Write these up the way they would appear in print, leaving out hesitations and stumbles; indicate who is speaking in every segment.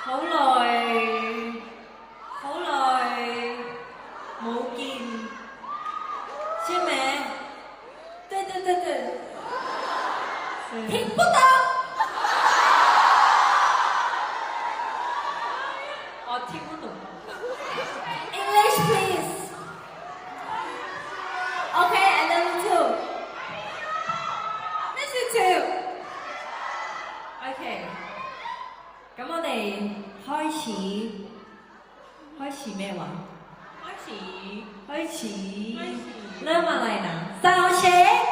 Speaker 1: 好耐好耐冇見，簽名，對對對對，聽不到，我聽不懂。English please. Okay, I love you too. Miss you too. Okay. 咁我哋開始咩話？開始เริ่มอะไรนะsound check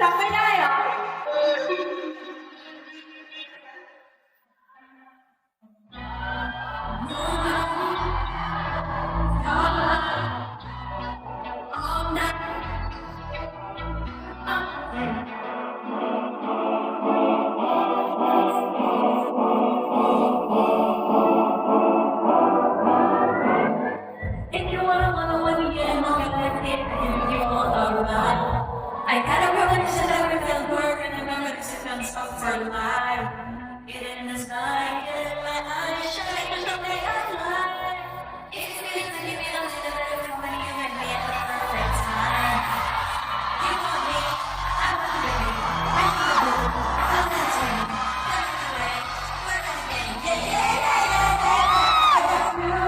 Speaker 1: จำไม่ได้เหรอI got a premonition that we feel work and remember this is not stop for life. Get in the sky, get in my eyes, shine and don't make us lie. It's feeling to give me those in the better for when you and me at the perfect time. You want me, I want you, I need you, I'm dancing, coming away, we're again, yeah, yeah, yeah, yeah, yeah. I got you,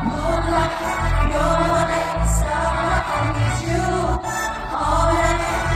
Speaker 1: moonlight, you're my star, I need you, all night.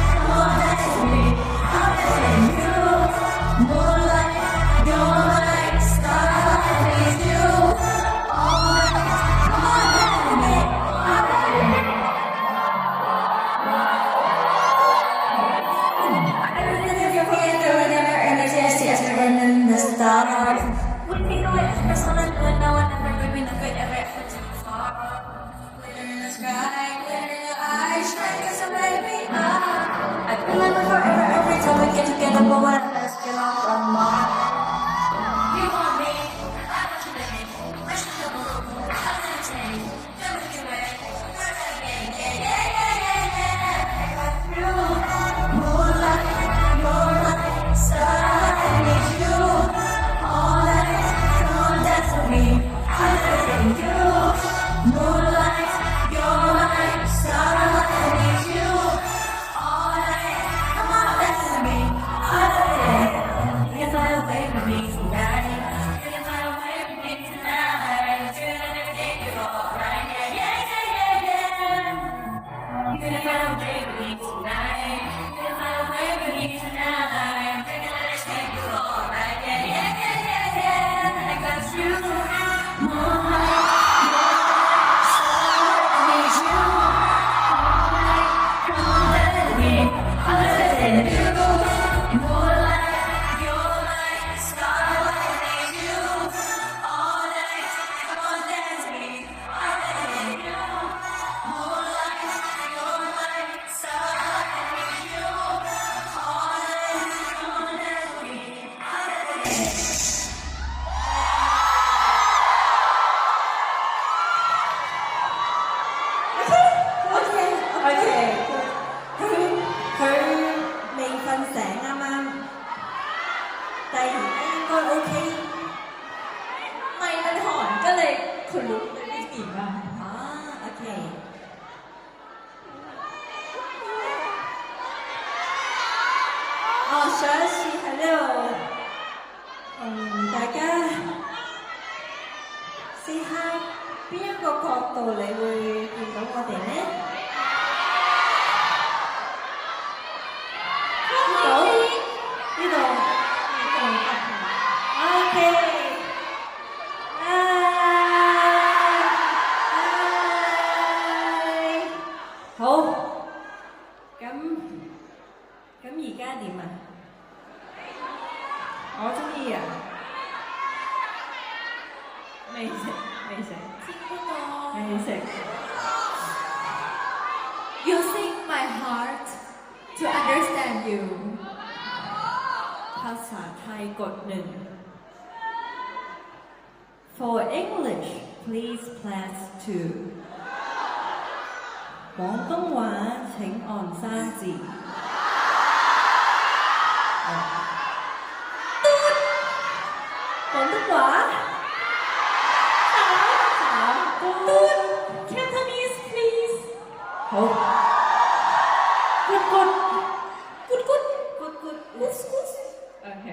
Speaker 2: Using my heart to understand you. ภาษาไทยกด1 For English please press 2廣東話請按3字廣東話Cantonese please 好 good good good good good good good good OK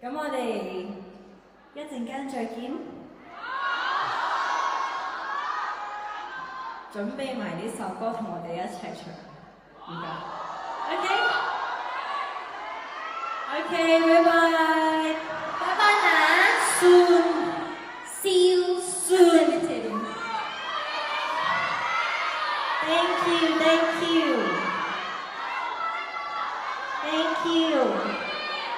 Speaker 2: 咁我哋一陣間再見準備埋呢首歌同我哋一齊唱而家 OK OK 拜拜